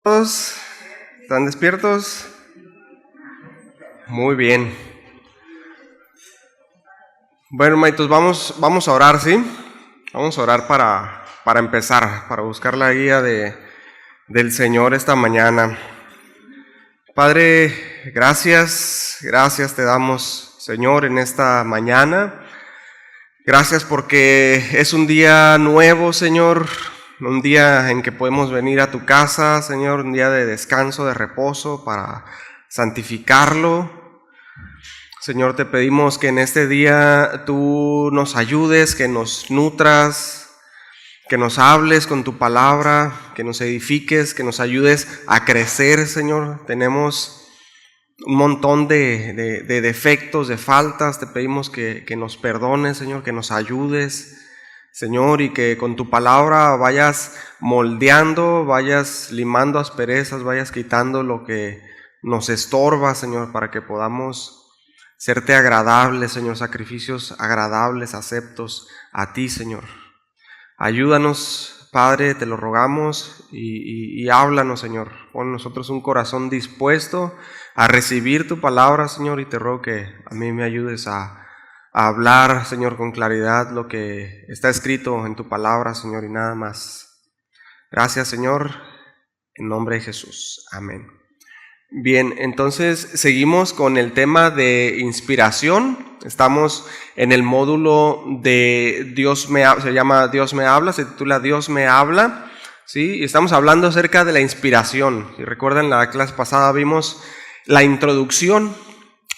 ¿Todos están despiertos? Muy bien. Bueno, hermanitos, vamos a orar, ¿sí? Vamos a orar para empezar, para buscar la guía del Señor esta mañana. Padre, gracias te damos, Señor, en esta mañana. Gracias porque es un día nuevo, Señor, un día en que podemos venir a tu casa, Señor, un día de descanso, de reposo, para santificarlo. Señor, te pedimos que en este día tú nos ayudes, que nos nutras, que nos hables con tu palabra, que nos edifiques, que nos ayudes a crecer, Señor. Tenemos un montón de defectos, de faltas. Te pedimos que nos perdones, Señor, que nos ayudes, Señor, y que con tu palabra vayas moldeando, vayas limando asperezas, vayas quitando lo que nos estorba, Señor, para que podamos serte agradables, Señor, sacrificios agradables, aceptos a ti, Señor. Ayúdanos, Padre, te lo rogamos, y háblanos, Señor. Pon en nosotros un corazón dispuesto a recibir tu palabra, Señor, y te ruego que a mí me ayudes a hablar, Señor, con claridad lo que está escrito en tu palabra, Señor, y nada más. Gracias, Señor, en nombre de Jesús. Amén. Bien, entonces seguimos con el tema de inspiración. Estamos en el módulo de se llama Dios me habla, se titula Dios me habla, ¿sí? Y estamos hablando acerca de la inspiración. Si recuerdan, la clase pasada vimos la introducción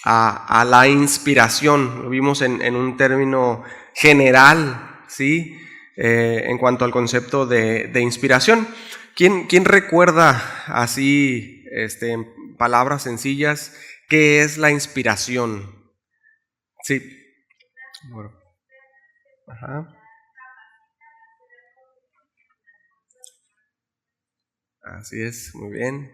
a la inspiración. Lo vimos en un término general, ¿sí? En cuanto al concepto de inspiración. ¿Quién recuerda así, en palabras sencillas, qué es la inspiración? Sí. Bueno. Ajá. Así es, muy bien.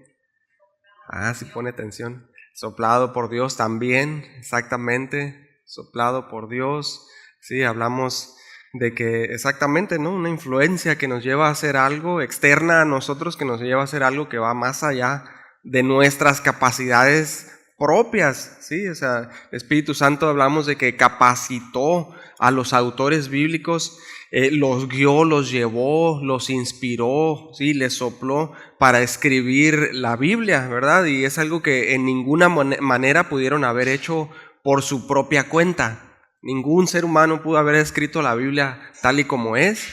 Sí pone atención. Soplado por Dios también, exactamente. Soplado por Dios. Sí, hablamos de que exactamente, ¿no? Una influencia que nos lleva a hacer algo externa a nosotros, que nos lleva a hacer algo que va más allá de nuestras capacidades propias, ¿sí? O sea, el Espíritu Santo, hablamos de que capacitó a los autores bíblicos, los guió, los llevó, los inspiró, ¿sí? Les sopló para escribir la Biblia, ¿verdad? Y es algo que en ninguna manera pudieron haber hecho por su propia cuenta. Ningún ser humano pudo haber escrito la Biblia tal y como es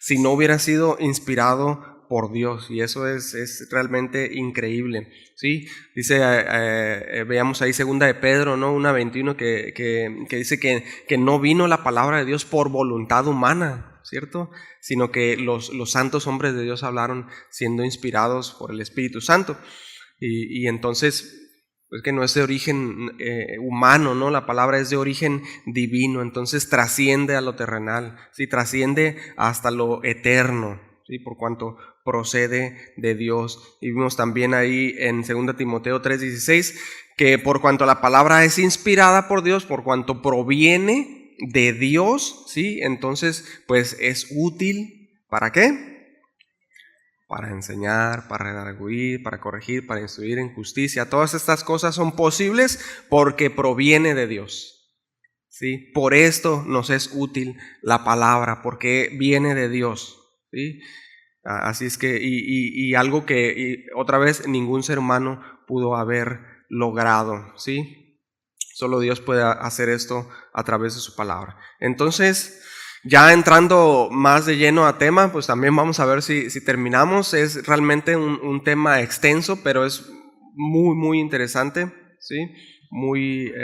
si no hubiera sido inspirado por Dios, y eso es realmente increíble, ¿sí? Dice, veamos ahí 2 de Pedro, ¿no? 1:21, que dice que no vino la palabra de Dios por voluntad humana, ¿cierto? Sino que los santos hombres de Dios hablaron siendo inspirados por el Espíritu Santo, y entonces, pues que no es de origen humano, ¿no? La palabra es de origen divino, entonces trasciende a lo terrenal, ¿sí? Trasciende hasta lo eterno, ¿sí? Por cuanto procede de Dios. Y vimos también ahí en 2 Timoteo 3:16 que por cuanto la palabra es inspirada por Dios, por cuanto proviene de Dios, ¿sí? Entonces, pues es útil, ¿para qué? Para enseñar, para redarguir, para corregir, para instruir en justicia. Todas estas cosas son posibles porque proviene de Dios, ¿sí? Por esto nos es útil la palabra, porque viene de Dios, ¿sí? Así es que, y algo que otra vez ningún ser humano pudo haber logrado, ¿sí? Solo Dios puede hacer esto a través de su palabra. Entonces, ya entrando más de lleno a tema, pues también vamos a ver si terminamos. Es realmente un tema extenso, pero es muy, muy interesante, ¿sí? Muy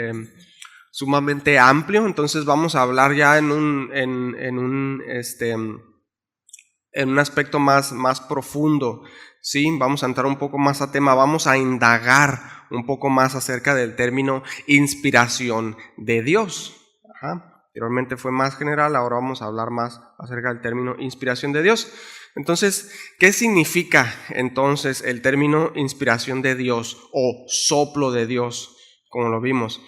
sumamente amplio. Entonces vamos a hablar ya en un aspecto más profundo, ¿sí? Vamos a entrar un poco más a tema, vamos a indagar un poco más acerca del término inspiración de Dios. Anteriormente fue más general, ahora vamos a hablar más acerca del término inspiración de Dios. Entonces, ¿qué significa entonces el término inspiración de Dios o soplo de Dios, como lo vimos?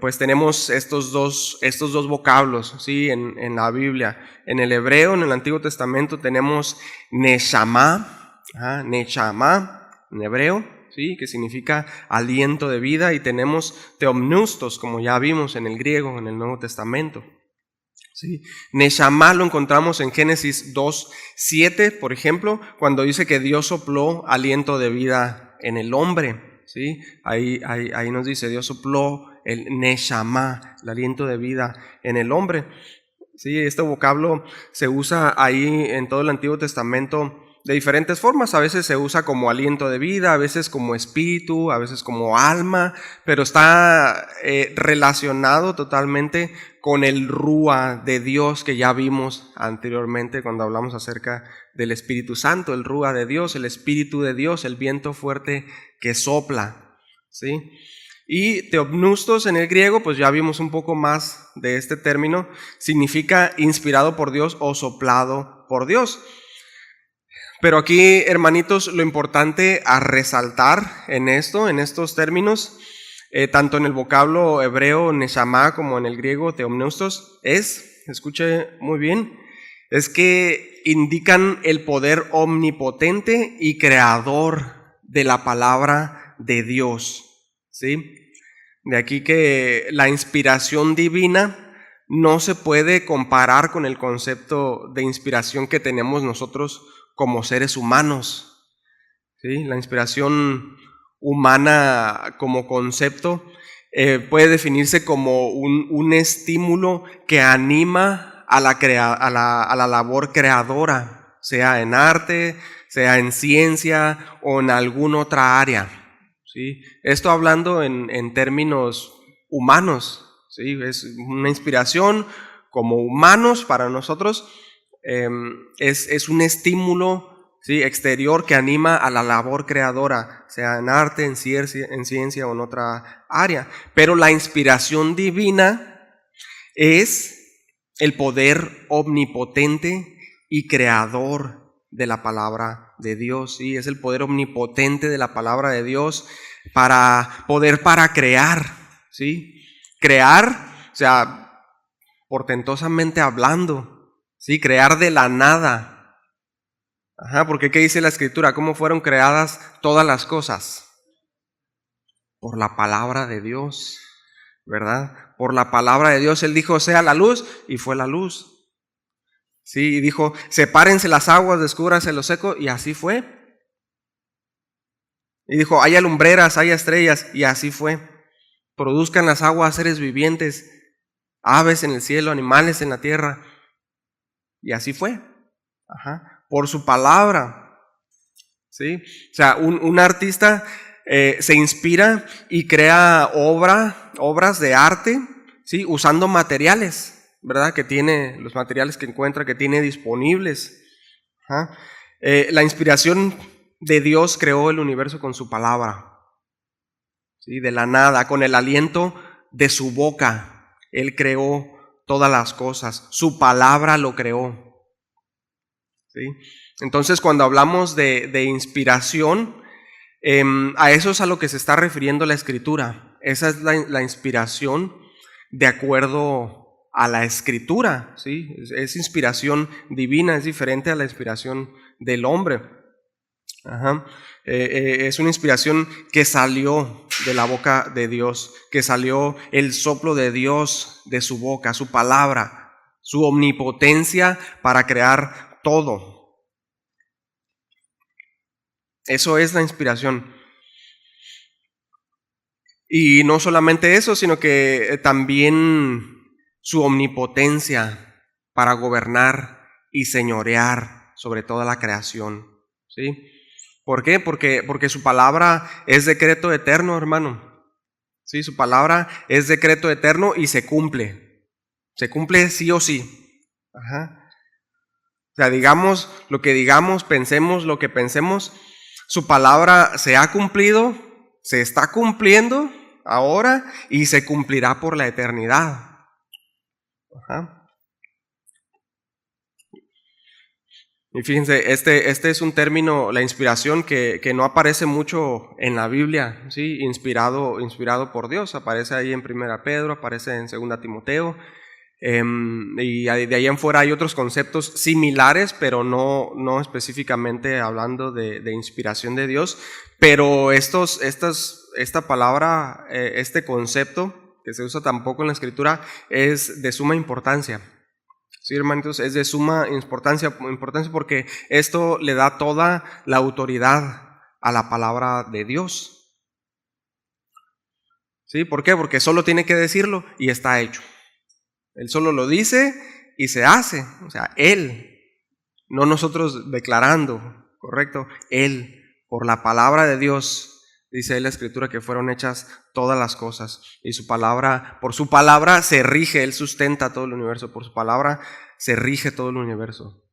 Pues tenemos estos dos vocablos, ¿sí? En la Biblia. En el hebreo, en el Antiguo Testamento, tenemos Neshama Neshama en hebreo, ¿sí? Que significa aliento de vida, y tenemos theopneustos, como ya vimos en el griego, en el Nuevo Testamento. ¿Sí? Neshama lo encontramos en Génesis 2:7, por ejemplo, cuando dice que Dios sopló aliento de vida en el hombre. ¿Sí? Ahí nos dice, Dios sopló el Neshama, el aliento de vida en el hombre. ¿Sí? Este vocablo se usa ahí en todo el Antiguo Testamento de diferentes formas. A veces se usa como aliento de vida, a veces como espíritu, a veces como alma, pero está relacionado totalmente con el Rúa de Dios que ya vimos anteriormente cuando hablamos acerca del Espíritu Santo, el Rúa de Dios, el Espíritu de Dios, el viento fuerte que sopla, ¿sí? Y theopneustos en el griego, pues ya vimos un poco más de este término, significa inspirado por Dios o soplado por Dios. Pero aquí, hermanitos, lo importante a resaltar en estos términos, tanto en el vocablo hebreo neshama como en el griego theopneustos, escuche muy bien, es que indican el poder omnipotente y creador de la palabra de Dios, ¿sí? De aquí que la inspiración divina no se puede comparar con el concepto de inspiración que tenemos nosotros como seres humanos, ¿sí? La inspiración humana como concepto puede definirse como un estímulo que anima a la labor creadora, sea en arte, sea en ciencia o en alguna otra área, ¿sí? Esto hablando en términos humanos, ¿sí? Es una inspiración como humanos para nosotros. Es un estímulo, ¿sí? Exterior que anima a la labor creadora, sea en arte, en ciencia o en otra área. Pero la inspiración divina es el poder omnipotente y creador de la palabra de Dios, ¿sí? Es el poder omnipotente de la palabra de Dios para crear, ¿sí? Crear, o sea, portentosamente hablando, ¿sí? Crear de la nada. Porque ¿qué dice la Escritura? ¿Cómo fueron creadas todas las cosas? Por la palabra de Dios, ¿verdad? Por la palabra de Dios. Él dijo, sea la luz, y fue la luz. Sí, y dijo, sepárense las aguas, descúbrase lo seco, y así fue. Y dijo, haya lumbreras, haya estrellas, y así fue. Produzcan las aguas seres vivientes, aves en el cielo, animales en la tierra. Y así fue. Por su palabra. ¿Sí? O sea, un artista se inspira y crea obras de arte, ¿sí? Usando materiales, ¿verdad? Que tiene, los materiales que encuentra, que tiene disponibles. La inspiración de Dios creó el universo con su palabra, ¿sí? De la nada, con el aliento de su boca. Él creó todas las cosas, su palabra lo creó. ¿Sí? Entonces, cuando hablamos de inspiración, a eso es a lo que se está refiriendo la Escritura. Esa es la inspiración de acuerdo a la Escritura, ¿sí? Es inspiración divina, es diferente a la inspiración del hombre. Es una inspiración que salió de la boca de Dios, que salió el soplo de Dios de su boca, su palabra, su omnipotencia para crear todo. Eso es la inspiración. Y no solamente eso, sino que también su omnipotencia para gobernar y señorear sobre toda la creación, ¿sí? ¿Por qué? Porque su palabra es decreto eterno, hermano. Sí, su palabra es decreto eterno y se cumple. Se cumple sí o sí. O sea, digamos lo que digamos, pensemos lo que pensemos, su palabra se ha cumplido, se está cumpliendo ahora y se cumplirá por la eternidad. Y fíjense, este es un término, la inspiración, que no aparece mucho en la Biblia, ¿sí? Inspirado por Dios. Aparece ahí en 1 Pedro, aparece en 2 Timoteo, Y de ahí en fuera hay otros conceptos similares, pero no específicamente hablando de inspiración de Dios. Pero esta palabra, este concepto que se usa tampoco en la Escritura, es de suma importancia. Sí, hermanitos, es de suma importancia porque esto le da toda la autoridad a la palabra de Dios. ¿Sí? ¿Por qué? Porque solo tiene que decirlo y está hecho. Él solo lo dice y se hace. O sea, Él, no nosotros declarando, ¿correcto? Él, por la palabra de Dios, dice en la Escritura que fueron hechas todas las cosas. Y por su palabra se rige, Él sustenta todo el universo. Por su palabra se rige todo el universo.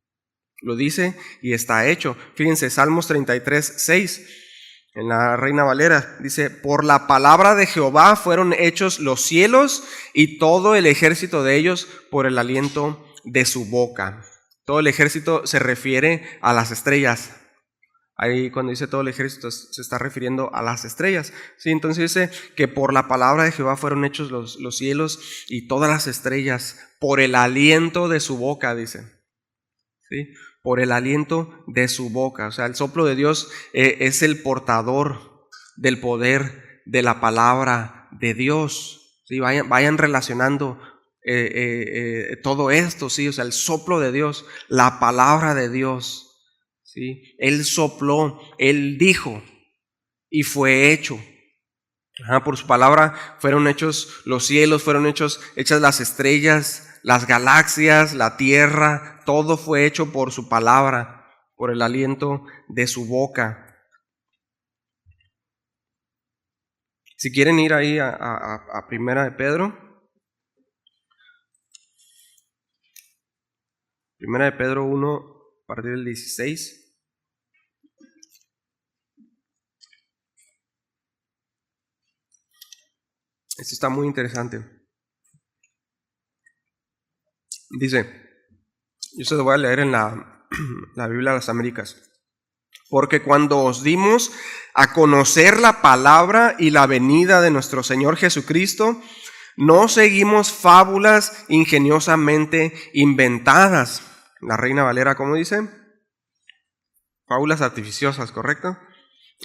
Lo dice y está hecho. Fíjense, Salmos 33:6. En la Reina Valera dice: por la palabra de Jehová fueron hechos los cielos y todo el ejército de ellos por el aliento de su boca. Todo el ejército se refiere a las estrellas. Ahí cuando dice todo el ejército se está refiriendo a las estrellas. Sí, entonces dice que por la palabra de Jehová fueron hechos los cielos y todas las estrellas por el aliento de su boca, dice. ¿Sí? Por el aliento de su boca. O sea, el soplo de Dios es el portador del poder de la palabra de Dios. ¿Sí? Vayan relacionando todo esto, ¿sí? O sea, el soplo de Dios, la palabra de Dios, ¿sí? Él sopló, Él dijo y fue hecho. Por su palabra fueron hechos los cielos, hechas las estrellas, las galaxias, la tierra, todo fue hecho por su palabra, por el aliento de su boca. Si quieren ir ahí a Primera de Pedro. Primera de Pedro 1, a partir del 16. Esto está muy interesante. Dice, yo se lo voy a leer en la Biblia de las Américas. Porque cuando os dimos a conocer la palabra y la venida de nuestro Señor Jesucristo, no seguimos fábulas ingeniosamente inventadas. La Reina Valera, ¿cómo dice? Fábulas artificiosas, ¿correcto?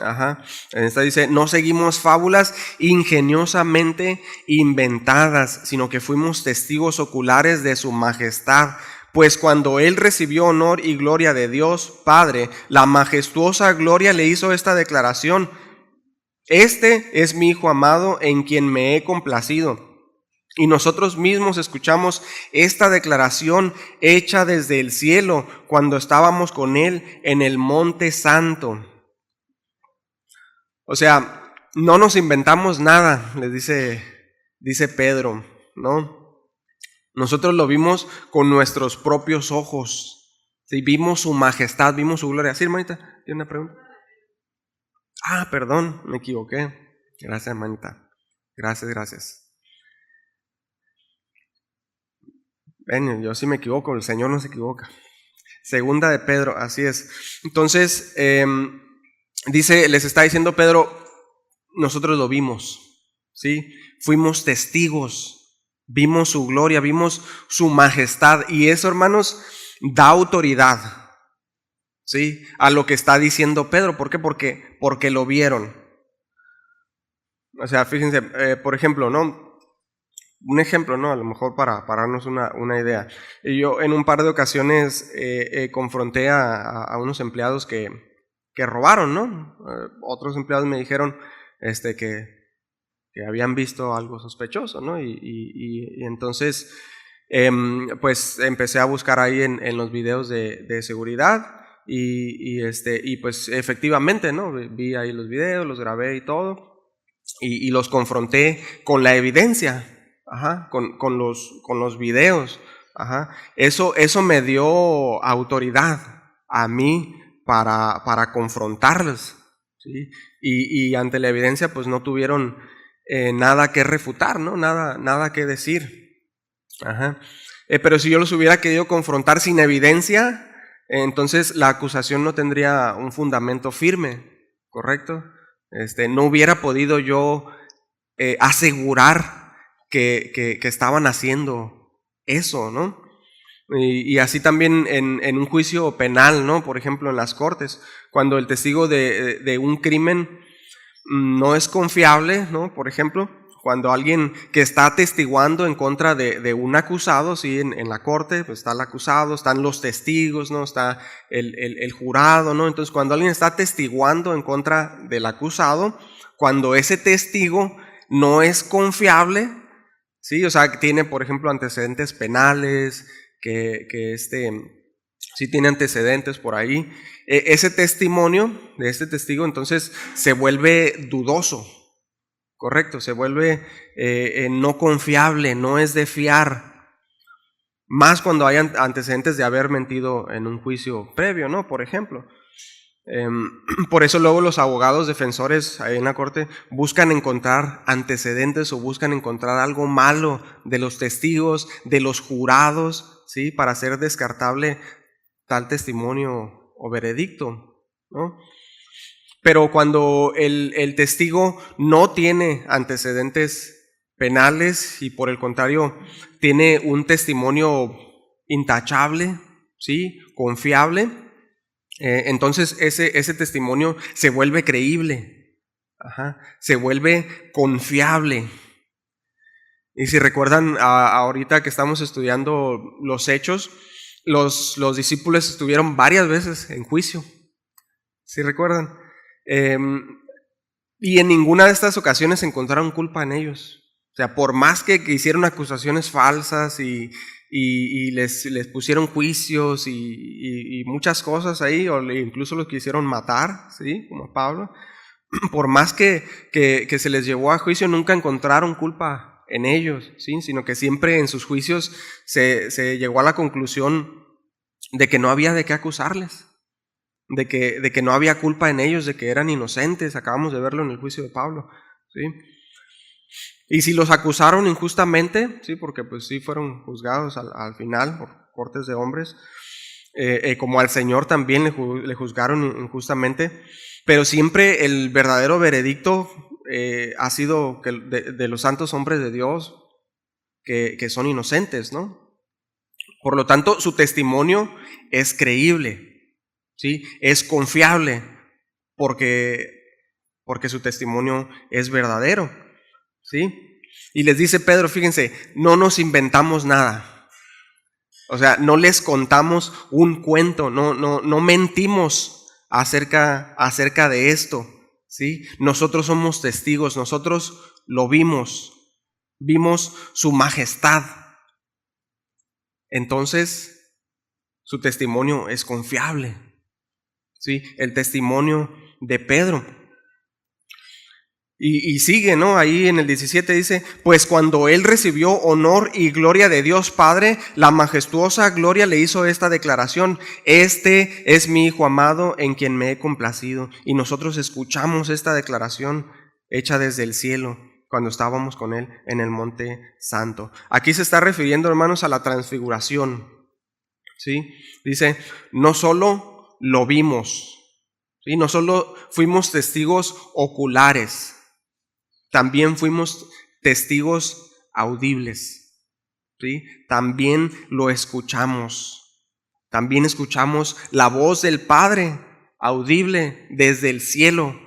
Ajá. En esta dice, no seguimos fábulas ingeniosamente inventadas, sino que fuimos testigos oculares de su majestad. Pues cuando él recibió honor y gloria de Dios Padre, la majestuosa gloria le hizo esta declaración: este es mi Hijo amado en quien me he complacido. Y nosotros mismos escuchamos esta declaración hecha desde el cielo cuando estábamos con él en el Monte Santo. O sea, no nos inventamos nada, les dice Pedro, ¿no? Nosotros lo vimos con nuestros propios ojos. ¿Sí? Vimos su majestad, vimos su gloria. ¿Sí, hermanita? ¿Tiene una pregunta? Perdón, me equivoqué. Gracias, hermanita. Gracias. Ven, yo sí me equivoco, el Señor no se equivoca. Segunda de Pedro, así es. Entonces, les está diciendo Pedro, nosotros lo vimos, ¿sí? Fuimos testigos, vimos su gloria, vimos su majestad. Y eso, hermanos, da autoridad, ¿sí? A lo que está diciendo Pedro. ¿Por qué? Porque lo vieron. O sea, fíjense, por ejemplo, ¿no? Un ejemplo, ¿no? A lo mejor para darnos una idea. Yo en un par de ocasiones confronté a unos empleados que robaron, ¿no? Otros empleados me dijeron que habían visto algo sospechoso, ¿no? Y entonces, pues empecé a buscar ahí en los videos de seguridad y pues efectivamente, ¿no? Vi ahí los videos, los grabé y todo y los confronté con la evidencia. Con los videos. Eso me dio autoridad a mí para confrontarlos, ¿sí? Y ante la evidencia pues no tuvieron nada que refutar, ¿no? Nada que decir. Pero si yo los hubiera querido confrontar sin evidencia, entonces la acusación no tendría un fundamento firme, ¿correcto? No hubiera podido yo asegurar que estaban haciendo eso, ¿no? Y así también en un juicio penal, ¿no? Por ejemplo, en las cortes, cuando el testigo de un crimen no es confiable, ¿no? Por ejemplo, cuando alguien que está atestiguando en contra de un acusado, ¿sí? En la corte, pues está el acusado, están los testigos, ¿no? Está el jurado, ¿no? Entonces, cuando alguien está atestiguando en contra del acusado, cuando ese testigo no es confiable, ¿sí? O sea, que tiene, por ejemplo, antecedentes penales, que sí tiene antecedentes por ahí, ese testimonio de este testigo entonces se vuelve dudoso, correcto, se vuelve no confiable, no es de fiar, más cuando hay antecedentes de haber mentido en un juicio previo, ¿no? Por ejemplo. Por eso luego los abogados defensores ahí en la corte buscan encontrar antecedentes o buscan encontrar algo malo de los testigos, de los jurados, ¿sí? Para hacer descartable tal testimonio o veredicto, ¿no? Pero cuando el testigo no tiene antecedentes penales y por el contrario tiene un testimonio intachable, ¿sí? Confiable, entonces ese testimonio se vuelve creíble, se vuelve confiable. Y si recuerdan ahorita que estamos estudiando los hechos, los discípulos estuvieron varias veces en juicio, ¿sí recuerdan? Y en ninguna de estas ocasiones encontraron culpa en ellos. O sea, por más que hicieron acusaciones falsas y les pusieron juicios y muchas cosas ahí, o incluso los quisieron matar, ¿sí? Como Pablo, por más que se les llevó a juicio, nunca encontraron culpa en ellos, ¿sí? Sino que siempre en sus juicios se llegó a la conclusión de que no había de qué acusarles, de que no había culpa en ellos, de que eran inocentes. Acabamos de verlo en el juicio de Pablo, ¿sí? Y si los acusaron injustamente, sí, porque pues sí fueron juzgados al final por cortes de hombres, como al Señor también le juzgaron injustamente, pero siempre el verdadero veredicto ha sido que de los santos hombres de Dios que son inocentes, ¿no? Por lo tanto, su testimonio es creíble, ¿sí? Es confiable porque su testimonio es verdadero, ¿sí? Y les dice Pedro, fíjense, no nos inventamos nada. O sea, no les contamos un cuento, no mentimos acerca de esto, ¿sí? Nosotros somos testigos, nosotros lo vimos su majestad. Entonces, su testimonio es confiable, ¿sí? El testimonio de Pedro. Y sigue, ¿no? Ahí en el 17 dice, pues cuando él recibió honor y gloria de Dios Padre, la majestuosa gloria le hizo esta declaración: este es mi Hijo amado en quien me he complacido. Y nosotros escuchamos esta declaración hecha desde el cielo cuando estábamos con él en el monte santo. Aquí se está refiriendo, hermanos, a la transfiguración, ¿sí? Dice, no solo lo vimos, ¿sí? No solo fuimos testigos oculares, también fuimos testigos audibles, ¿sí? También lo escuchamos. También escuchamos la voz del Padre audible desde el cielo,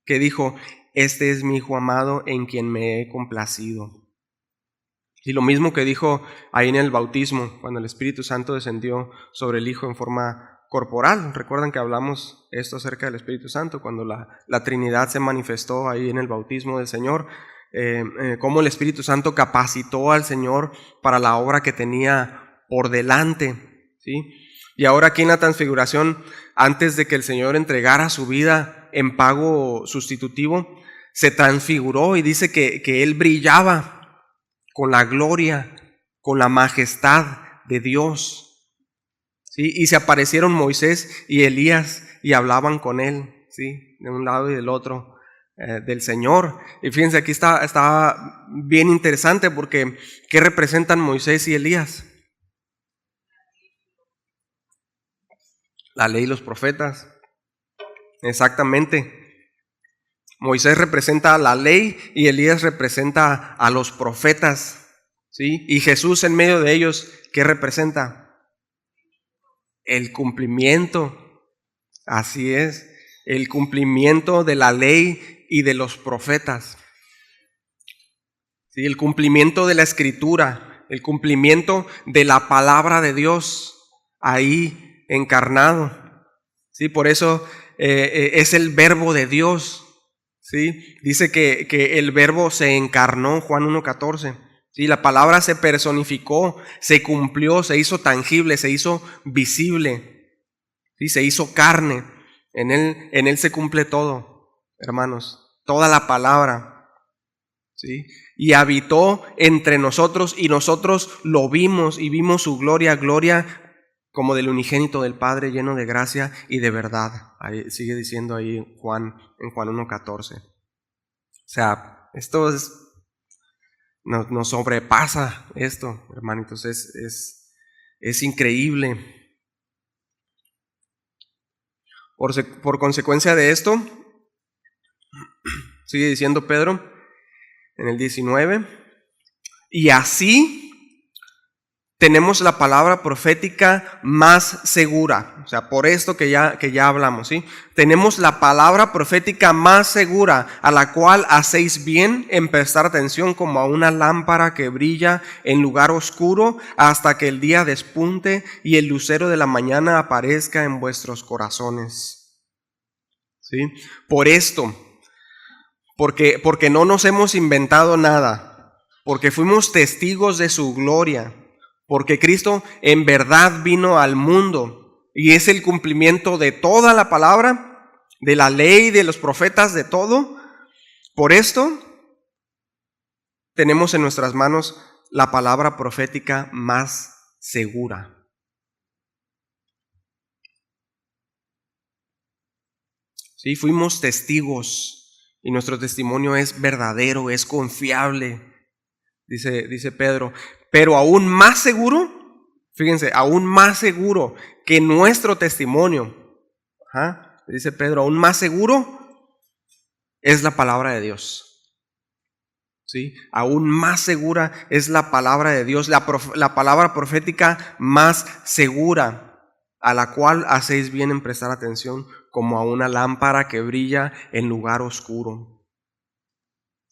que dijo, este es mi Hijo amado en quien me he complacido. Y lo mismo que dijo ahí en el bautismo, cuando el Espíritu Santo descendió sobre el Hijo en forma corporal. Recuerdan que hablamos esto acerca del Espíritu Santo, cuando la Trinidad se manifestó ahí en el bautismo del Señor, cómo el Espíritu Santo capacitó al Señor para la obra que tenía por delante, ¿sí? Y ahora aquí en la transfiguración, antes de que el Señor entregara su vida en pago sustitutivo, se transfiguró y dice que Él brillaba con la gloria, con la majestad de Dios. ¿Sí? Y se aparecieron Moisés y Elías y hablaban con él, ¿sí? De un lado y del otro del Señor. Y fíjense, aquí está bien interesante porque ¿qué representan Moisés y Elías? La ley y los profetas. Exactamente. Moisés representa a la ley y Elías representa a los profetas. ¿sí? Y Jesús en medio de ellos, ¿qué representa? El cumplimiento. Así es, el cumplimiento de la ley y de los profetas. ¿Sí? El cumplimiento de la Escritura, el cumplimiento de la palabra de Dios ahí encarnado. ¿Sí? Por eso es el verbo de Dios. ¿Sí? Dice que el verbo se encarnó, Juan 1:14. ¿Sí? La palabra se personificó, se cumplió, se hizo tangible, se hizo visible. ¿Sí? Se hizo carne. En él se cumple todo, hermanos. Toda la palabra. ¿Sí? Y habitó entre nosotros y nosotros lo vimos y vimos su gloria, gloria como del unigénito del Padre, lleno de gracia y de verdad. Ahí, sigue diciendo ahí en Juan 1:14. O sea, esto nos sobrepasa esto, hermanitos. Es increíble. Por consecuencia de esto, sigue diciendo Pedro en el 19, y así tenemos la palabra profética más segura. O sea, por esto que ya hablamos, ¿sí? Tenemos la palabra profética más segura, a la cual hacéis bien en prestar atención como a una lámpara que brilla en lugar oscuro hasta que el día despunte y el lucero de la mañana aparezca en vuestros corazones. ¿Sí? Por esto, porque no nos hemos inventado nada, porque fuimos testigos de su gloria, porque Cristo en verdad vino al mundo y es el cumplimiento de toda la palabra, de la ley, de los profetas, de todo. Por esto tenemos en nuestras manos la palabra profética más segura. Sí, fuimos testigos y nuestro testimonio es verdadero, es confiable, dice Pedro. Pero aún más seguro, fíjense, aún más seguro que nuestro testimonio, dice Pedro, aún más seguro es la palabra de Dios. ¿Sí? Aún más segura es la palabra de Dios, la palabra profética más segura, a la cual hacéis bien en prestar atención como a una lámpara que brilla en lugar oscuro.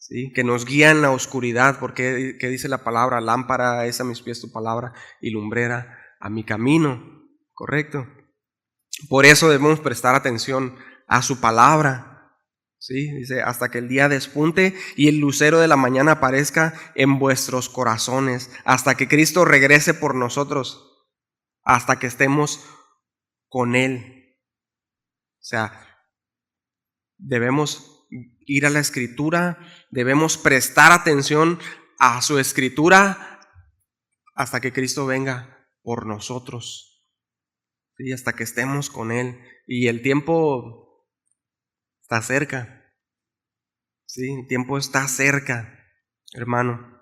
¿Sí? Que nos guía en la oscuridad, porque ¿qué dice la palabra? Lámpara es a mis pies tu palabra y lumbrera a mi camino. ¿Correcto? Por eso debemos prestar atención a su palabra. ¿Sí? Dice, hasta que el día despunte y el lucero de la mañana aparezca en vuestros corazones, hasta que Cristo regrese por nosotros, hasta que estemos con Él. O sea, debemos ir a la Escritura, debemos prestar atención a su Escritura hasta que Cristo venga por nosotros, ¿sí? Hasta que estemos con Él. Y el tiempo está cerca, ¿sí? El tiempo está cerca, hermano.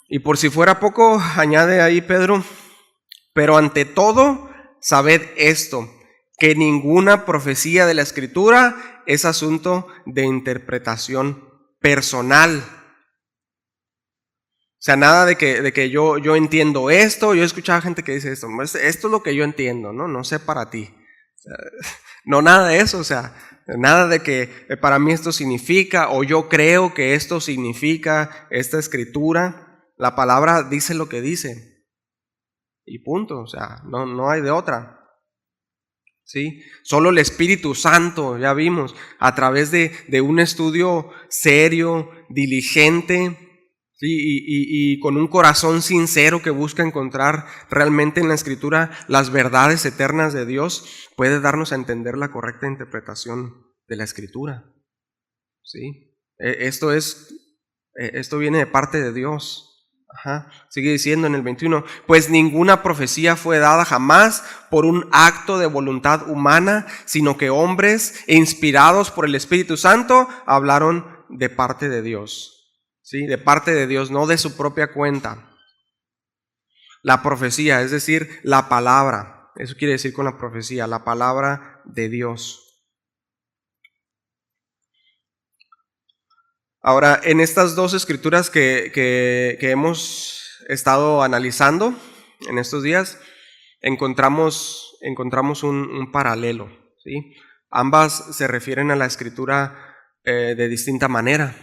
Y por si fuera poco, añade ahí Pedro, pero ante todo, sabed esto, que ninguna profecía de la Escritura es asunto de interpretación personal. O sea, nada de que yo entiendo esto. Yo he escuchado a gente que dice esto es lo que yo entiendo, ¿no? No sé para ti. O sea, no, nada de eso, o sea, nada de que para mí esto significa, o yo creo que esto significa esta escritura. La palabra dice lo que dice. Y punto, o sea, no hay de otra. ¿Sí? Solo el Espíritu Santo, ya vimos, a través de un estudio serio, diligente, ¿sí? Y con un corazón sincero que busca encontrar realmente en la Escritura las verdades eternas de Dios, puede darnos a entender la correcta interpretación de la Escritura. ¿Sí? Esto viene de parte de Dios. Sigue diciendo en el 21, pues ninguna profecía fue dada jamás por un acto de voluntad humana, sino que hombres inspirados por el Espíritu Santo hablaron de parte de Dios. ¿Sí? De parte de Dios, no de su propia cuenta. La profecía, es decir, la palabra, eso quiere decir con la profecía, la palabra de Dios. Ahora, en estas dos escrituras que hemos estado analizando en estos días, encontramos un paralelo, ¿sí? Ambas se refieren a la escritura de distinta manera,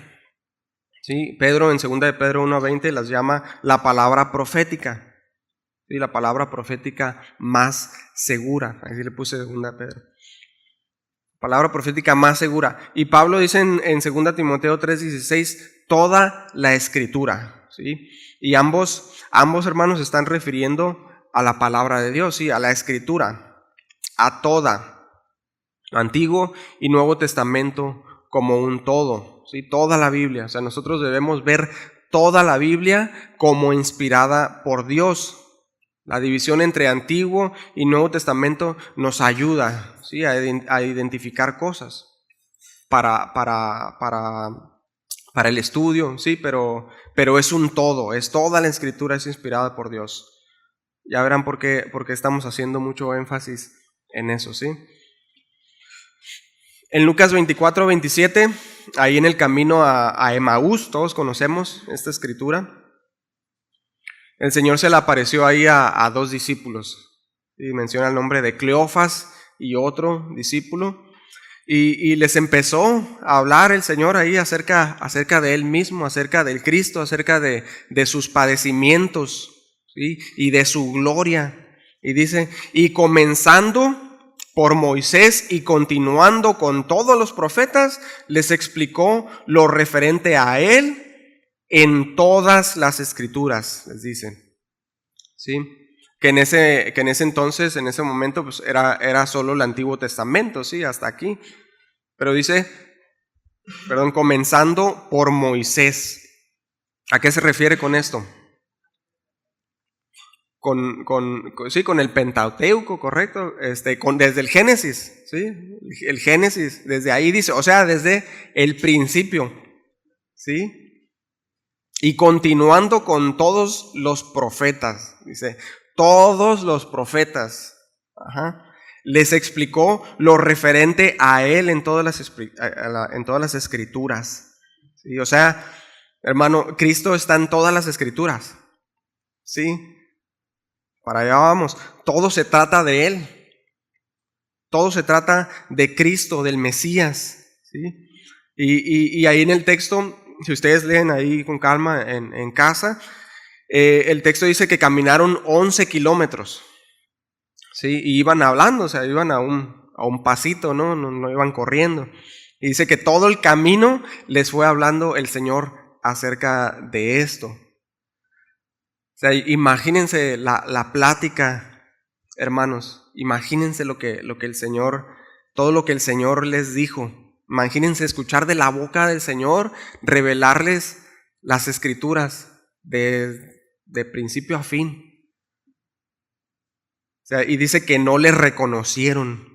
¿sí? Pedro, en 2 de Pedro 1:20, las llama la palabra profética, ¿sí? La palabra profética más segura. Así le puse 2 de Pedro. Palabra profética más segura. Y Pablo dice en 2 Timoteo 3:16, toda la escritura, ¿sí? Y ambos hermanos están refiriendo a la palabra de Dios, ¿sí? A la escritura, a toda, Antiguo y Nuevo Testamento como un todo, ¿sí? Toda la Biblia. O sea, nosotros debemos ver toda la Biblia como inspirada por Dios. La división entre Antiguo y Nuevo Testamento nos ayuda, ¿sí? a identificar cosas para el estudio, ¿sí? Pero es un todo, es toda la Escritura es inspirada por Dios. Ya verán por qué estamos haciendo mucho énfasis en eso, ¿sí? En Lucas 24:27, ahí en el camino a Emaús, todos conocemos esta escritura. El Señor se le apareció ahí a dos discípulos, y menciona el nombre de Cleofas y otro discípulo, y les empezó a hablar el Señor ahí acerca de Él mismo, acerca del Cristo, acerca de sus padecimientos, ¿sí? Y de su gloria. Y dice, y comenzando por Moisés y continuando con todos los profetas, les explicó lo referente a Él en todas las escrituras, les dicen, ¿sí? Que en ese entonces, en ese momento, pues era solo el Antiguo Testamento, ¿sí? Hasta aquí. Pero dice, comenzando por Moisés. ¿A qué se refiere con esto? Con el Pentateuco, correcto, desde el Génesis, ¿sí? El Génesis, desde ahí dice, o sea, desde el principio, ¿sí? Y continuando con todos los profetas, dice, todos los profetas, les explicó lo referente a Él en todas las escrituras, ¿sí? O sea, hermano, Cristo está en todas las escrituras, ¿sí? Para allá vamos, todo se trata de Él, todo se trata de Cristo, del Mesías, ¿sí? Y ahí en el texto, si ustedes leen ahí con calma en casa, el texto dice que caminaron 11 kilómetros, ¿sí? Y iban hablando, o sea, iban a un pasito, no iban corriendo. Y dice que todo el camino les fue hablando el Señor acerca de esto. O sea, imagínense la plática, hermanos, imagínense lo que el Señor, todo lo que el Señor les dijo. Imagínense escuchar de la boca del Señor, revelarles las escrituras de principio a fin. O sea, y dice que no les reconocieron,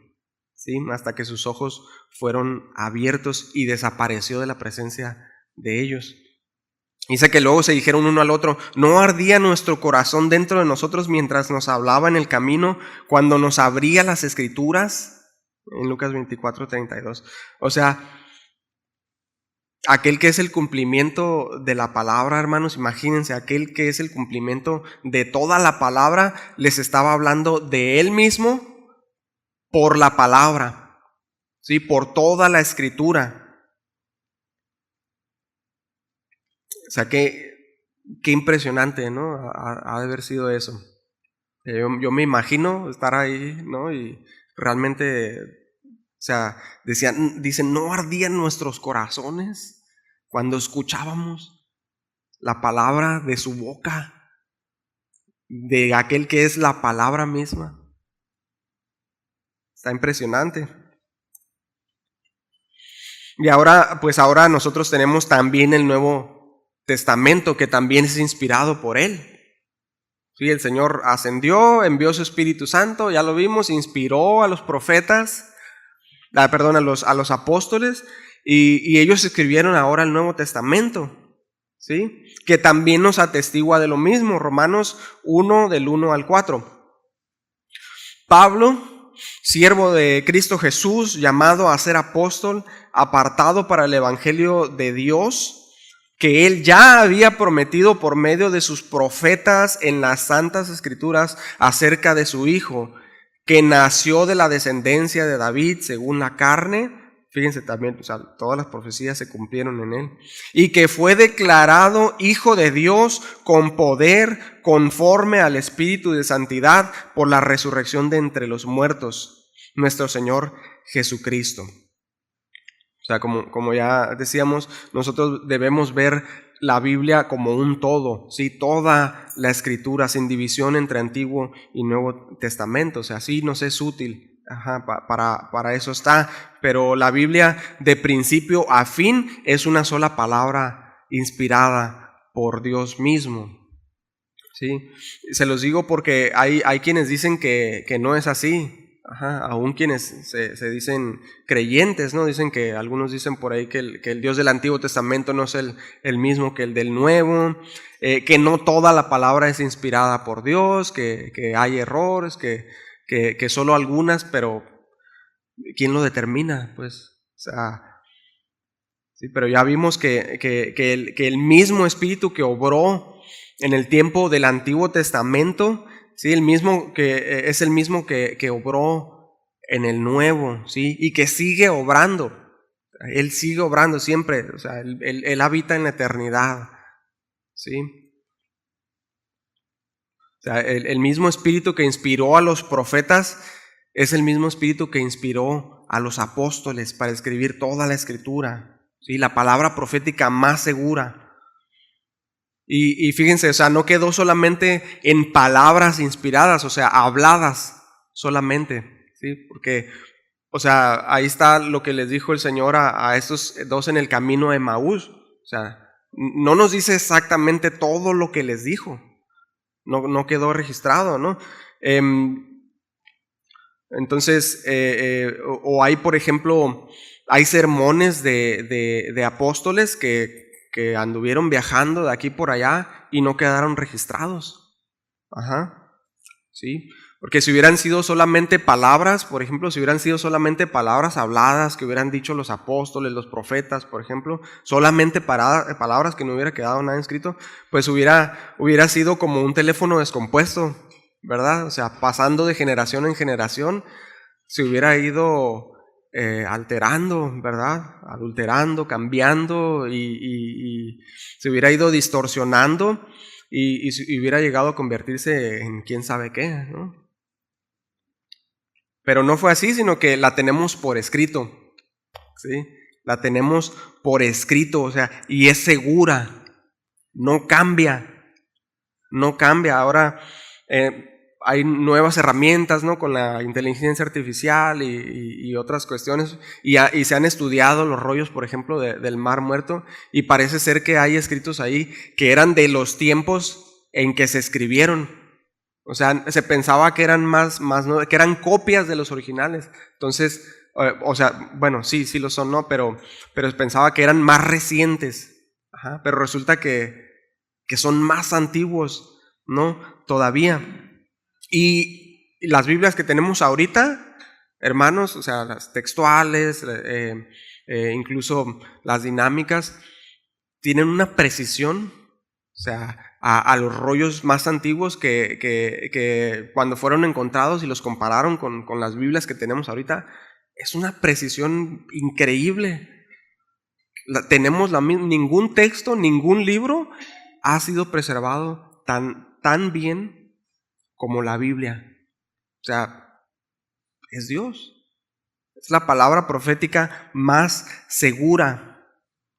¿sí? Hasta que sus ojos fueron abiertos y desapareció de la presencia de ellos. Dice que luego se dijeron uno al otro, ¿no ardía nuestro corazón dentro de nosotros mientras nos hablaba en el camino, cuando nos abría las escrituras? En Lucas 24:32. O sea, aquel que es el cumplimiento de la palabra, hermanos, imagínense, aquel que es el cumplimiento de toda la palabra, les estaba hablando de Él mismo por la palabra, ¿sí? Por toda la escritura. O sea, qué impresionante, ¿no? Ha de haber sido eso. Yo me imagino estar ahí, ¿no? Y realmente, o sea, dicen, ¿no ardían nuestros corazones cuando escuchábamos la palabra de su boca, de aquel que es la palabra misma? Está impresionante. Y ahora nosotros tenemos también el Nuevo Testamento, que también es inspirado por Él. Sí, el Señor ascendió, envió su Espíritu Santo, ya lo vimos, inspiró a los profetas, a los apóstoles, y ellos escribieron ahora el Nuevo Testamento, ¿sí? Que también nos atestigua de lo mismo, Romanos 1, del 1 al 4. Pablo, siervo de Cristo Jesús, llamado a ser apóstol, apartado para el Evangelio de Dios, que Él ya había prometido por medio de sus profetas en las Santas Escrituras acerca de su Hijo, que nació de la descendencia de David según la carne. Fíjense también, o sea, todas las profecías se cumplieron en Él. Y que fue declarado Hijo de Dios con poder conforme al Espíritu de santidad por la resurrección de entre los muertos, nuestro Señor Jesucristo. O sea, como ya decíamos, nosotros debemos ver la Biblia como un todo, ¿sí? Toda la Escritura, sin división entre Antiguo y Nuevo Testamento. O sea, sí nos es útil, para eso está. Pero la Biblia, de principio a fin, es una sola palabra inspirada por Dios mismo, ¿sí? Se los digo porque hay quienes dicen que no es así. Aún quienes se dicen creyentes, ¿no? Dicen que algunos dicen por ahí que el Dios del Antiguo Testamento no es el mismo que el del Nuevo, que no toda la palabra es inspirada por Dios, que hay errores, que solo algunas, pero ¿quién lo determina? Pues, o sea, sí, pero ya vimos que el mismo Espíritu que obró en el tiempo del Antiguo Testamento, ¿sí? El mismo es el mismo que obró en el Nuevo, ¿sí? Y que sigue obrando. Él sigue obrando siempre, o sea, él habita en la eternidad, ¿sí? O sea, el mismo Espíritu que inspiró a los profetas es el mismo Espíritu que inspiró a los apóstoles para escribir toda la Escritura, ¿sí? La palabra profética más segura. Y fíjense, o sea, no quedó solamente en palabras inspiradas, o sea, habladas solamente, ¿sí? Porque, o sea, ahí está lo que les dijo el Señor a estos dos en el camino de Emaús. O sea, no nos dice exactamente todo lo que les dijo, no quedó registrado, ¿no? Entonces, o hay, por ejemplo, hay sermones de apóstoles que anduvieron viajando de aquí por allá y no quedaron registrados. Sí, porque si hubieran sido solamente palabras, por ejemplo, si hubieran sido solamente palabras habladas que hubieran dicho los apóstoles, los profetas, por ejemplo, solamente palabras que no hubiera quedado nada escrito, pues hubiera sido como un teléfono descompuesto, ¿verdad? O sea, pasando de generación en generación, se hubiera ido alterando, ¿verdad? Adulterando, cambiando y se hubiera ido distorsionando y hubiera llegado a convertirse en quién sabe qué, ¿no? Pero no fue así, sino que la tenemos por escrito, ¿sí? La tenemos por escrito, o sea, y es segura, no cambia, no cambia. Ahora hay nuevas herramientas, ¿no? Con la inteligencia artificial y otras cuestiones, y se han estudiado los rollos, por ejemplo, del Mar Muerto, y parece ser que hay escritos ahí que eran de los tiempos en que se escribieron. O sea, se pensaba que eran ¿no? Que eran copias de los originales. Entonces, o sea, bueno, sí lo son, ¿no? Pero pensaba que eran más recientes. Pero resulta que son más antiguos, ¿no? Todavía. Y las Biblias que tenemos ahorita, hermanos, o sea, las textuales, incluso las dinámicas, tienen una precisión, o sea, a los rollos más antiguos que cuando fueron encontrados y los compararon con las Biblias que tenemos ahorita, es una precisión increíble. Tenemos ningún texto, ningún libro ha sido preservado tan bien como la Biblia. O sea, es Dios. Es la palabra profética más segura,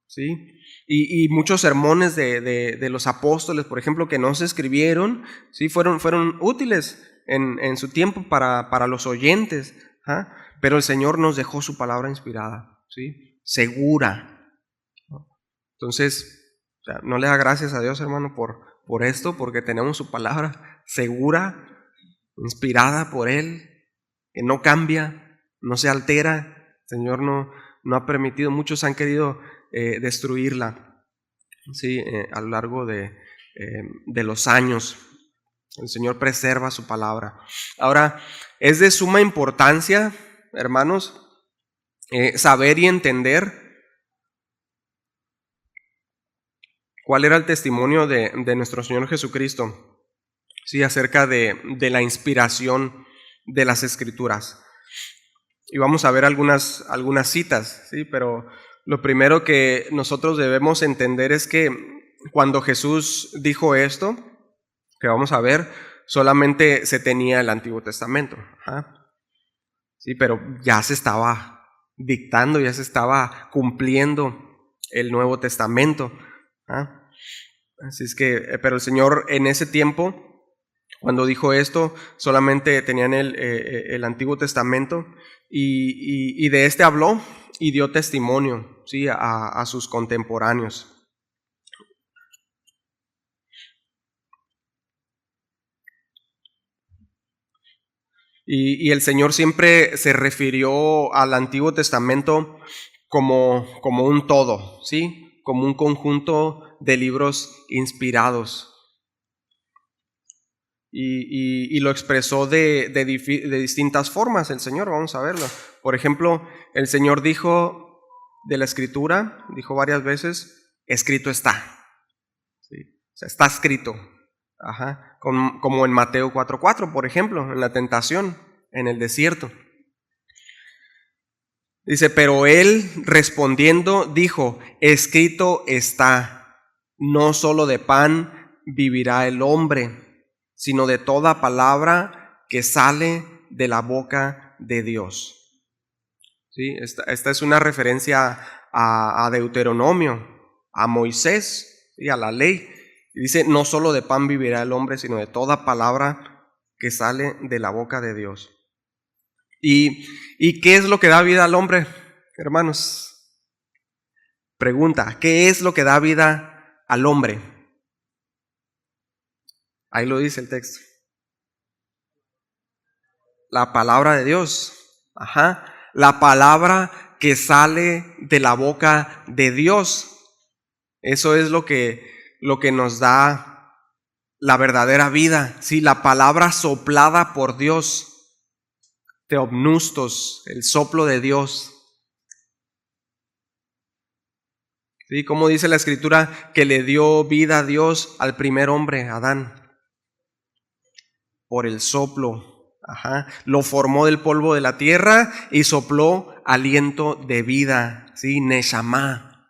¿sí? Y muchos sermones de los apóstoles, por ejemplo, que no se escribieron, ¿sí? Fueron útiles en su tiempo para los oyentes, pero el Señor nos dejó su palabra inspirada, ¿sí? Segura. Entonces, o sea, no le da gracias a Dios, hermano, por esto, porque tenemos su palabra segura, inspirada por Él, que no cambia, no se altera. El Señor no ha permitido, muchos han querido destruirla, ¿sí? A lo largo de los años. El Señor preserva su palabra. Ahora, es de suma importancia, hermanos, saber y entender cuál era el testimonio de nuestro Señor Jesucristo, sí, acerca de la inspiración de las Escrituras. Y vamos a ver algunas citas, sí, pero lo primero que nosotros debemos entender es que cuando Jesús dijo esto, que vamos a ver, solamente se tenía el Antiguo Testamento. Sí, pero ya se estaba dictando, ya se estaba cumpliendo el Nuevo Testamento. Así es que, pero el Señor en ese tiempo, cuando dijo esto, solamente tenían el Antiguo Testamento y de este habló y dio testimonio, ¿sí?, a sus contemporáneos. Y el Señor siempre se refirió al Antiguo Testamento como un todo, ¿sí?, como un conjunto de libros inspirados. Y lo expresó de distintas formas el Señor, vamos a verlo. Por ejemplo, el Señor dijo de la Escritura, dijo varias veces, escrito está. ¿Sí? O sea, está escrito. Como en Mateo 4:4, por ejemplo, en la tentación, en el desierto. Dice, pero él respondiendo dijo, escrito está, no solo de pan vivirá el hombre, sino de toda palabra que sale de la boca de Dios. ¿Sí? Esta es una referencia a Deuteronomio, a Moisés y a la ley. Y dice, no solo de pan vivirá el hombre, sino de toda palabra que sale de la boca de Dios. ¿Y qué es lo que da vida al hombre, hermanos? Pregunta, ¿qué es lo que da vida al hombre? Ahí lo dice el texto. La palabra de Dios. La palabra que sale de la boca de Dios. Eso es lo que nos da la verdadera vida. Sí, la palabra soplada por Dios. Teopnustos, el soplo de Dios. ¿Sí? Como dice la Escritura, que le dio vida a Dios al primer hombre, Adán, por el soplo. Lo formó del polvo de la tierra y sopló aliento de vida, ¿sí? Neshama.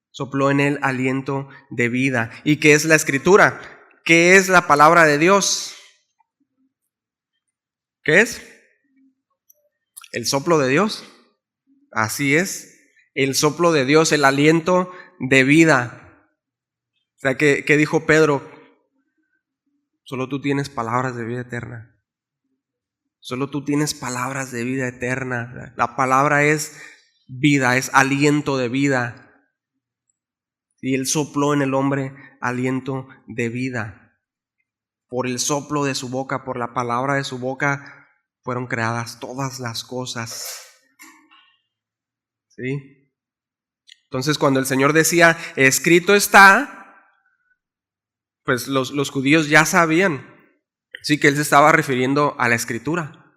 Sopló en él aliento de vida. ¿Y qué es la Escritura? ¿Qué es la palabra de Dios? ¿Qué es? El soplo de Dios. Así es. El soplo de Dios, el aliento de vida. O sea, ¿qué dijo Pedro? Solo tú tienes palabras de vida eterna. Solo tú tienes palabras de vida eterna. La palabra es vida, es aliento de vida. Y él sopló en el hombre aliento de vida. Por el soplo de su boca, por la palabra de su boca, fueron creadas todas las cosas. ¿Sí? Entonces, cuando el Señor decía, escrito está, pues los judíos ya sabían, sí, que Él se estaba refiriendo a la Escritura,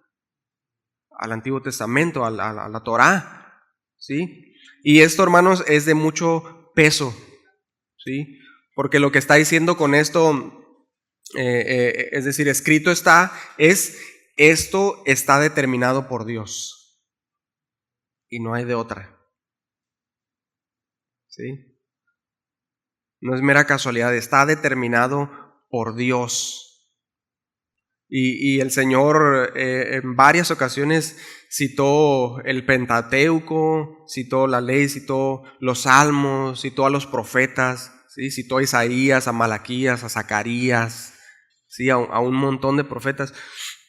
al Antiguo Testamento, a la Torá, ¿sí? Y esto, hermanos, es de mucho peso, ¿sí? Porque lo que está diciendo con esto, es decir, escrito está, esto está determinado por Dios y no hay de otra. ¿Sí? No es mera casualidad, está determinado por Dios. Y el Señor en varias ocasiones citó el Pentateuco, citó la ley, citó los salmos, citó a los profetas, ¿sí? Citó a Isaías, a Malaquías, a Zacarías, ¿sí? A un montón de profetas.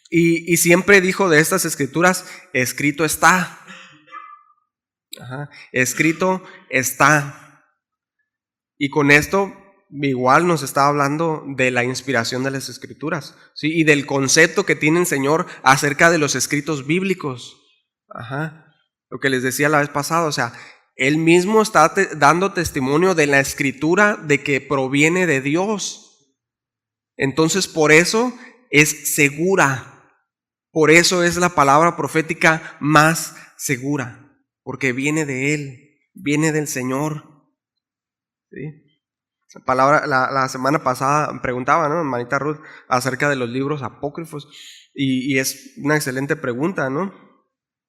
Y siempre dijo de estas escrituras, escrito está. Escrito está. Y con esto igual nos está hablando de la inspiración de las Escrituras, ¿sí? Y del concepto que tiene el Señor acerca de los escritos bíblicos. Lo que les decía la vez pasada, o sea, Él mismo está dando testimonio de la Escritura de que proviene de Dios. Entonces, por eso es segura. Por eso es la palabra profética más segura, porque viene de Él, viene del Señor. ¿Sí? La semana pasada preguntaba, ¿no?, hermanita Ruth, acerca de los libros apócrifos, y es una excelente pregunta, ¿no?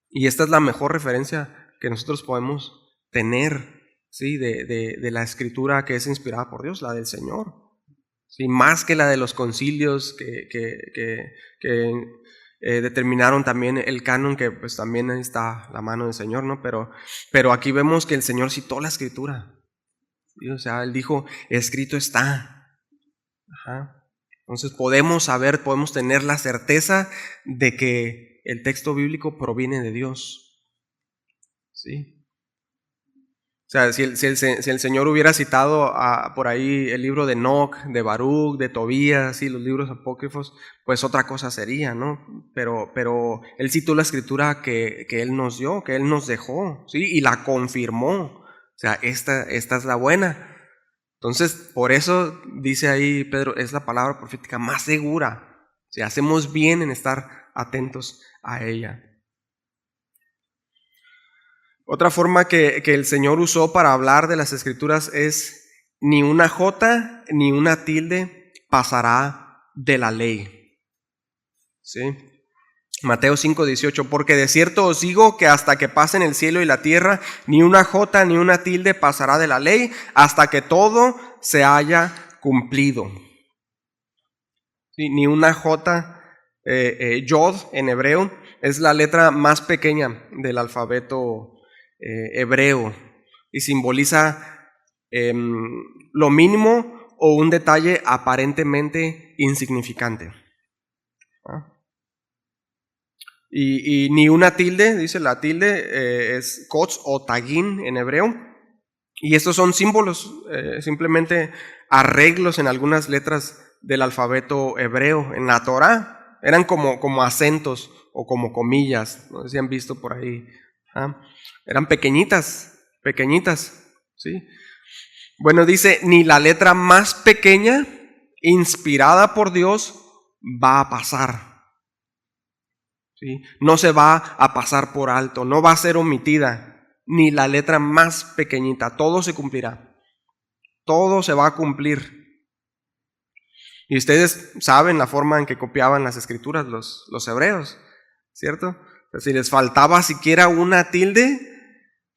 Y esta es la mejor referencia que nosotros podemos tener, ¿sí?, de la escritura que es inspirada por Dios, la del Señor. Sí, más que la de los concilios que determinaron también el canon, que pues también ahí está la mano del Señor, ¿no? Pero aquí vemos que el Señor citó la escritura, ¿sí? O sea, Él dijo, escrito está. Ajá. Entonces podemos tener la certeza de que el texto bíblico proviene de Dios, ¿sí? O sea, si el Señor hubiera citado por ahí el libro de Enoc, de Baruch, de Tobías, ¿sí?, los libros apócrifos, pues otra cosa sería, ¿no? Pero Él citó la escritura que Él nos dio, que Él nos dejó, ¿sí?, y la confirmó. O sea, esta es la buena. Entonces, por eso dice ahí Pedro, es la palabra profética más segura. O sea, hacemos bien en estar atentos a ella. Otra forma que el Señor usó para hablar de las Escrituras es: ni una jota ni una tilde pasará de la ley. ¿Sí? Mateo 5:18, porque de cierto os digo que hasta que pasen el cielo y la tierra, ni una jota ni una tilde pasará de la ley, hasta que todo se haya cumplido. ¿Sí? Ni una jota, yod en hebreo, es la letra más pequeña del alfabeto hebreo y simboliza lo mínimo o un detalle aparentemente insignificante. ¿Ah? Y ni una tilde, dice la tilde, es kotz o tagin en hebreo, y estos son símbolos, simplemente arreglos en algunas letras del alfabeto hebreo. En la Torá eran como acentos o como comillas, no sé si han visto por ahí. ¿Ah? Eran pequeñitas, ¿sí? Bueno, dice, ni la letra más pequeña, inspirada por Dios, va a pasar. ¿Sí? No se va a pasar por alto, no va a ser omitida, ni la letra más pequeñita, todo se cumplirá, todo se va a cumplir. Y ustedes saben la forma en que copiaban las escrituras los hebreos, ¿cierto? Si les faltaba siquiera una tilde,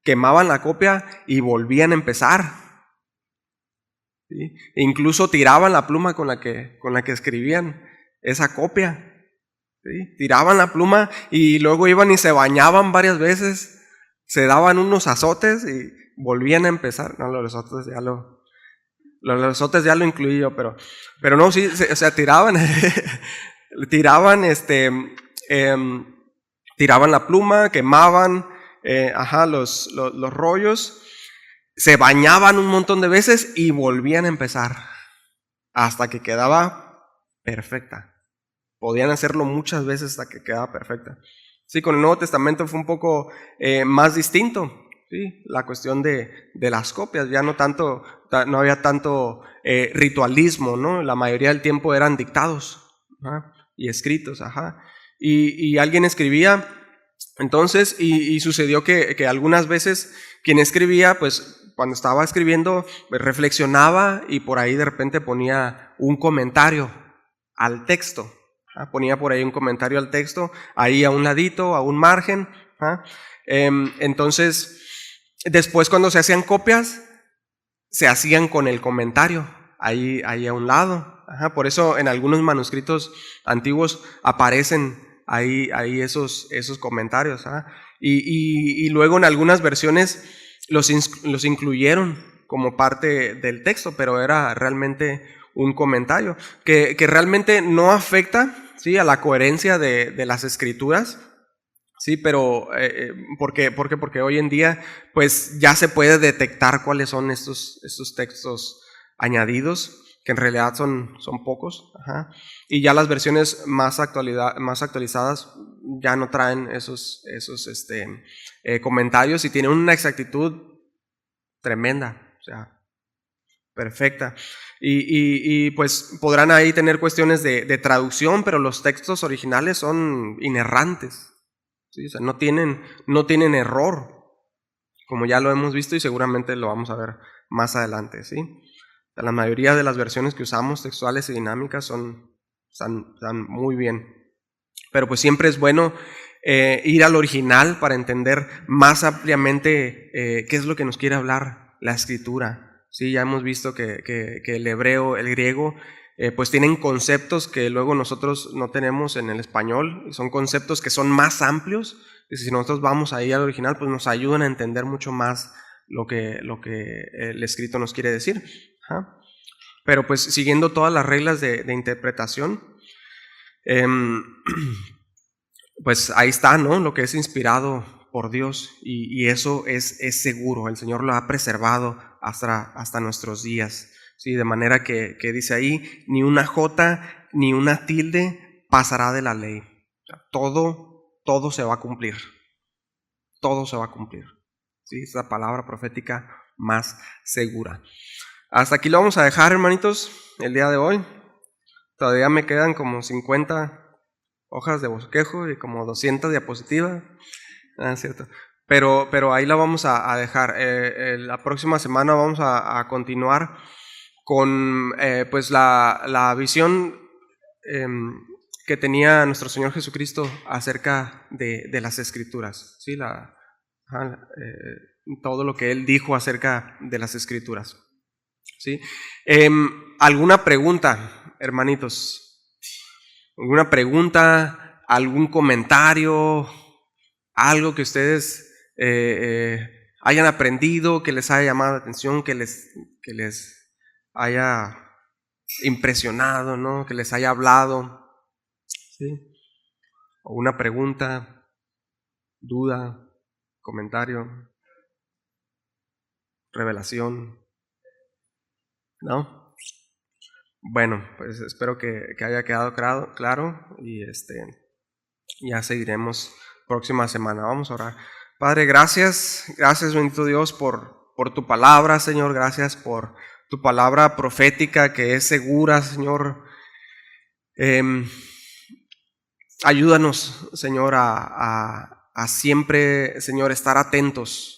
quemaban la copia y volvían a empezar. ¿Sí? E incluso tiraban la pluma con la que escribían esa copia. ¿Sí? Tiraban la pluma y luego iban y se bañaban varias veces, se daban unos azotes y volvían a empezar. No, los azotes ya lo incluí yo, pero no, sí, o sea, tiraban tiraban la pluma, quemaban los rollos, se bañaban un montón de veces y volvían a empezar hasta que quedaba perfecta. Podían hacerlo muchas veces hasta que quedaba perfecta. Sí, con el Nuevo Testamento fue un poco más distinto, ¿sí? La cuestión de las copias, ya no había tanto ritualismo, ¿no? La mayoría del tiempo eran dictados, ¿ah?, y escritos, y alguien escribía, entonces, y sucedió que algunas veces quien escribía, pues cuando estaba escribiendo, pues, reflexionaba y por ahí de repente ponía un comentario al texto. Ponía por ahí un comentario al texto, ahí a un ladito, a un margen. Entonces, después cuando se hacían copias, se hacían con el comentario, ahí a un lado. Por eso en algunos manuscritos antiguos aparecen ahí esos comentarios. Y luego en algunas versiones los incluyeron como parte del texto, pero era realmente un comentario que realmente no afecta, ¿sí?, a la coherencia de las escrituras, sí, pero porque hoy en día pues ya se puede detectar cuáles son estos textos añadidos, que en realidad son pocos, y ya las versiones más actualizadas ya no traen esos comentarios y tienen una exactitud tremenda, o sea, perfecta. Y pues podrán ahí tener cuestiones de traducción, pero los textos originales son inerrantes, ¿sí? O sea, no tienen error, como ya lo hemos visto y seguramente lo vamos a ver más adelante, ¿sí? La mayoría de las versiones que usamos, textuales y dinámicas, están muy bien. Pero pues siempre es bueno ir al original para entender más ampliamente qué es lo que nos quiere hablar la Escritura. Sí, ya hemos visto que el hebreo, el griego, pues tienen conceptos que luego nosotros no tenemos en el español, y son conceptos que son más amplios, y si nosotros vamos ahí al original, pues nos ayudan a entender mucho más lo que el escrito nos quiere decir. Ajá. Pero pues siguiendo todas las reglas de interpretación, pues ahí está, ¿no? Lo que es inspirado por Dios, y eso es seguro. El Señor lo ha preservado hasta nuestros días. Sí, de manera que dice ahí, ni una jota ni una tilde pasará de la ley. Todo se va a cumplir. Todo se va a cumplir. Sí, es la palabra profética más segura. Hasta aquí lo vamos a dejar, hermanitos, el día de hoy. Todavía me quedan como 50 hojas de bosquejo y como 200 diapositivas. Cierto. Pero ahí la vamos a dejar. La próxima semana vamos a continuar con pues la visión que tenía nuestro Señor Jesucristo acerca de las Escrituras. ¿Sí? Todo lo que Él dijo acerca de las Escrituras. ¿Sí? ¿Alguna pregunta, hermanitos? ¿Alguna pregunta? ¿Algún comentario? ¿Algo que ustedes hayan aprendido, que les haya llamado la atención, que les haya impresionado, ¿no? Que les haya hablado? ¿Sí? ¿O una pregunta, duda, comentario, revelación? ¿No? Bueno, pues espero que haya quedado claro, y ya seguiremos próxima semana. Vamos a orar. Padre, gracias, bendito Dios, por tu palabra, Señor. Gracias por tu palabra profética que es segura, Señor. Ayúdanos, Señor, a siempre, Señor, estar atentos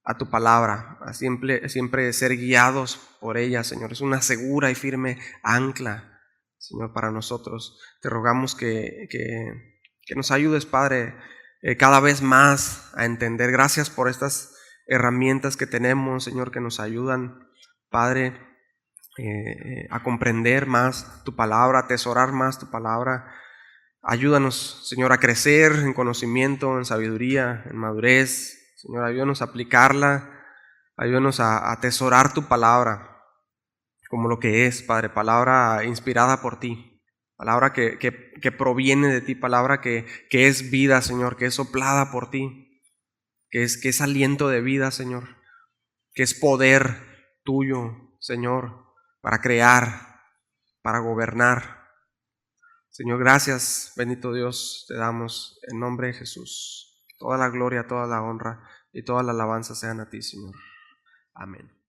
a tu palabra, a siempre ser guiados por ella, Señor. Es una segura y firme ancla, Señor, para nosotros. Te rogamos que nos ayudes, Padre, cada vez más a entender. Gracias por estas herramientas que tenemos, Señor, que nos ayudan, Padre, a comprender más tu palabra, a atesorar más tu palabra. Ayúdanos, Señor, a crecer en conocimiento, en sabiduría, en madurez. Señor, ayúdanos a aplicarla, ayúdanos a atesorar tu palabra como lo que es, Padre, palabra inspirada por ti, palabra que proviene de ti, palabra que es vida, Señor, que es soplada por ti, que es aliento de vida, Señor, que es poder tuyo, Señor, para crear, para gobernar. Señor, gracias, bendito Dios, te damos en nombre de Jesús. Toda la gloria, toda la honra y toda la alabanza sean a ti, Señor. Amén.